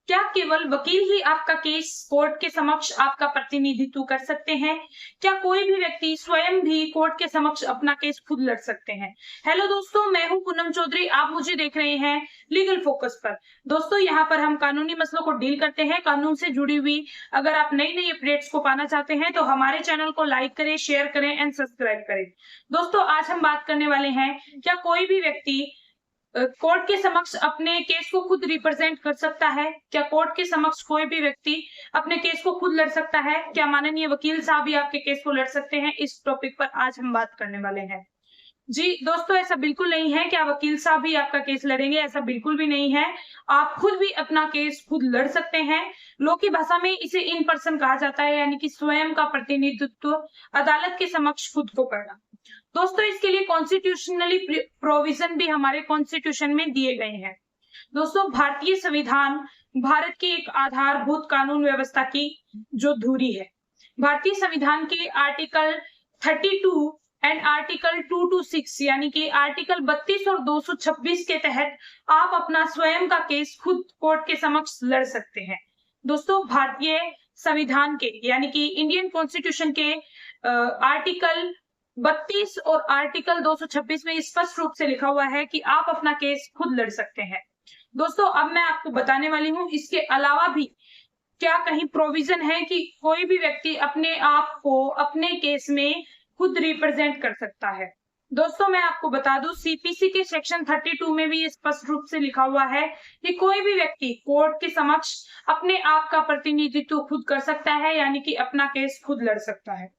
क्या केवल वकील ही आपका केस कोर्ट के समक्ष आपका प्रतिनिधित्व कर सकते हैं? क्या कोई भी व्यक्ति स्वयं भी कोर्ट के समक्ष अपना केस खुद लड़ सकते हैं? हेलो दोस्तों, मैं हूं पूनम चौधरी। आप मुझे देख रहे हैं लीगल फोकस पर। दोस्तों, यहाँ पर हम कानूनी मसलों को डील करते हैं, कानून से जुड़ी हुई। अगर आप नई नई अपडेट्स को पाना चाहते हैं तो हमारे चैनल को लाइक करें, शेयर करें एंड सब्सक्राइब करें। दोस्तों, आज हम बात करने वाले हैं, क्या कोई भी व्यक्ति कोर्ट के समक्ष अपने केस को खुद रिप्रेजेंट कर सकता है? क्या कोर्ट के समक्ष कोई भी व्यक्ति अपने केस को खुद लड़ सकता है? क्या माननीय वकील साहब भी आपके केस को लड़ सकते हैं? इस टॉपिक पर आज हम बात करने वाले हैं। जी दोस्तों, ऐसा बिल्कुल नहीं है। क्या वकील साहब भी आपका केस लड़ेंगे? ऐसा बिल्कुल भी नहीं है। आप खुद भी अपना केस खुद लड़ सकते हैं। लॉ की भाषा में इसे इन पर्सन कहा जाता है, यानी कि स्वयं का प्रतिनिधित्व अदालत के समक्ष खुद को करना। दोस्तों, इसके लिए कॉन्स्टिट्यूशनली प्रोविजन भी हमारे कॉन्स्टिट्यूशन में दिए गए हैं। दोस्तों, भारतीय संविधान भारत की एक आधारभूत कानून व्यवस्था की जो धुरी है। भारतीय संविधान के आर्टिकल 32 एंड आर्टिकल 226 यानी कि आर्टिकल 32 और 226 के तहत आप अपना स्वयं का केस खुद कोर्ट के समक्ष लड़ सकते हैं। दोस्तों, भारतीय संविधान के यानी कि इंडियन कॉन्स्टिट्यूशन के आर्टिकल 32 और आर्टिकल 226 में स्पष्ट रूप से लिखा हुआ है कि आप अपना केस खुद लड़ सकते हैं। दोस्तों, अब मैं आपको बताने वाली हूं इसके अलावा भी क्या कहीं प्रोविजन है कि कोई भी व्यक्ति अपने आप को अपने केस में खुद रिप्रेजेंट कर सकता है। दोस्तों, मैं आपको बता दूं, सीपीसी के सेक्शन 32 में भी स्पष्ट रूप से लिखा हुआ है कि कोई भी व्यक्ति कोर्ट के समक्ष अपने आप का प्रतिनिधित्व खुद कर सकता है, यानी कि अपना केस खुद लड़ सकता है।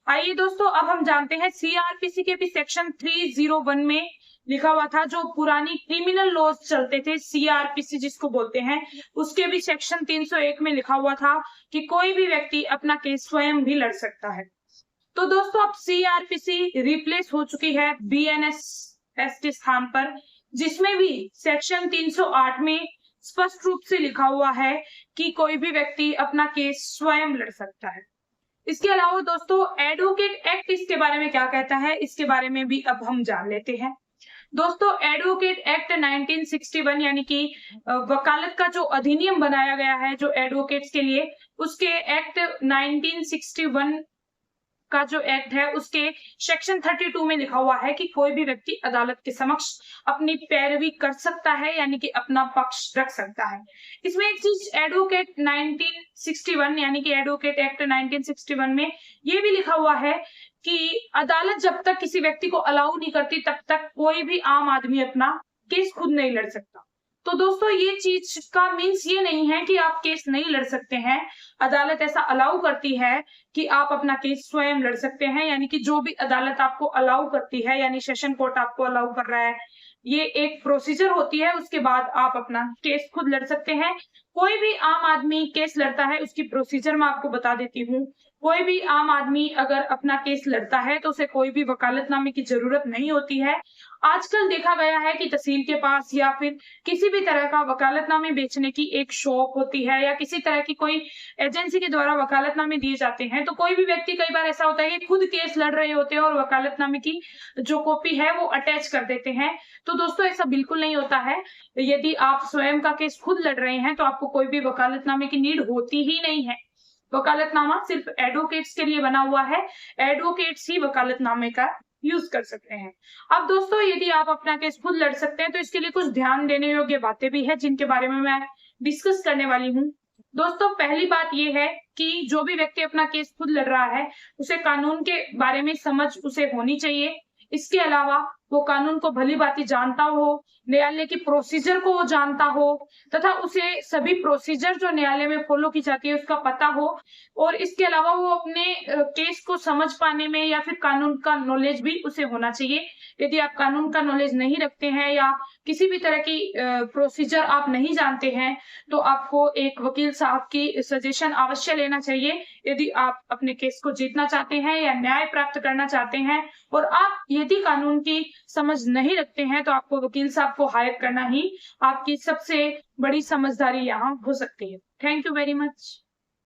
आइए दोस्तों, अब हम जानते हैं सीआरपीसी के भी सेक्शन 301 में लिखा हुआ था, जो पुरानी क्रिमिनल लॉज चलते थे, सीआरपीसी जिसको बोलते हैं, उसके भी सेक्शन 301 में लिखा हुआ था कि कोई भी व्यक्ति अपना केस स्वयं भी लड़ सकता है। तो दोस्तों, अब सीआरपीसी रिप्लेस हो चुकी है बीएनएस के स्थान पर, जिसमें भी सेक्शन 308 में स्पष्ट रूप से लिखा हुआ है कि कोई भी व्यक्ति अपना केस स्वयं लड़ सकता है। इसके अलावा दोस्तों, एडवोकेट एक्ट इसके बारे में क्या कहता है, इसके बारे में भी अब हम जान लेते हैं। दोस्तों, एडवोकेट एक्ट 1961 यानी कि वकालत का जो अधिनियम बनाया गया है जो एडवोकेट्स के लिए, उसके एक्ट 1961 का जो एक्ट है उसके सेक्शन 32 में लिखा हुआ है कि कोई भी व्यक्ति अदालत के समक्ष अपनी पैरवी कर सकता है, यानी कि अपना पक्ष रख सकता है। इसमें एक चीज एडवोकेट 1961 यानी कि एडवोकेट एक्ट 1961 में ये भी लिखा हुआ है कि अदालत जब तक किसी व्यक्ति को अलाउ नहीं करती तब तक कोई भी आम आदमी अपना केस खुद नहीं लड़ सकता। तो दोस्तों, ये चीज का मीन्स ये नहीं है कि आप केस नहीं लड़ सकते हैं। अदालत ऐसा अलाउ करती है कि आप अपना केस स्वयं लड़ सकते हैं, यानी कि जो भी अदालत आपको अलाउ करती है, यानी सेशन कोर्ट आपको अलाउ कर रहा है, ये एक प्रोसीजर होती है, उसके बाद आप अपना केस खुद लड़ सकते हैं। कोई भी आम आदमी केस लड़ता है, उसकी प्रोसीजर मैं आपको बता देती हूँ। कोई भी आम आदमी अगर अपना केस लड़ता है तो उसे कोई भी वकालतनामे की जरूरत नहीं होती है। आजकल देखा गया है कि तहसील के पास या फिर किसी भी तरह का वकालतनामे बेचने की एक शॉप होती है या किसी तरह की कोई एजेंसी के द्वारा वकालतनामे दिए जाते हैं, तो कोई भी व्यक्ति, कई बार ऐसा होता है कि खुद केस लड़ रहे होते हैं और वकालतनामे की जो कॉपी है वो अटैच कर देते हैं। तो दोस्तों, ऐसा बिल्कुल नहीं होता है। यदि आप स्वयं का केस खुद लड़ रहे हैं तो आपको कोई भी वकालतनामे की नीड होती ही नहीं है। वकालतनामा सिर्फ एडवोकेट्स के लिए बना हुआ है। एडवोकेट्स ही वकालतनामे का यूज कर सकते हैं। अब दोस्तों, यदि आप अपना केस खुद लड़ सकते हैं तो इसके लिए कुछ ध्यान देने योग्य बातें भी है जिनके बारे में मैं डिस्कस करने वाली हूँ। दोस्तों, पहली बात यह है कि जो भी व्यक्ति अपना केस खुद लड़ रहा है उसे कानून के बारे में समझ उसे होनी चाहिए। इसके अलावा वो कानून को भली भांति जानता हो, न्यायालय की प्रोसीजर को वो जानता हो तथा उसे सभी प्रोसीजर जो न्यायालय में फॉलो की जाती है उसका पता हो, और इसके अलावा वो अपने केस को समझ पाने में या फिर कानून का नॉलेज भी उसे होना चाहिए। यदि आप कानून का नॉलेज नहीं रखते हैं या किसी भी तरह की प्रोसीजर आप नहीं जानते हैं तो आपको एक वकील साहब की सजेशन अवश्य लेना चाहिए, यदि आप अपने केस को जीतना चाहते हैं या न्याय प्राप्त करना चाहते हैं। और आप यदि कानून की समझ नहीं रखते हैं तो आपको वकील साहब को हायर करना ही आपकी सबसे बड़ी समझदारी यहाँ हो सकती है। Thank you very much.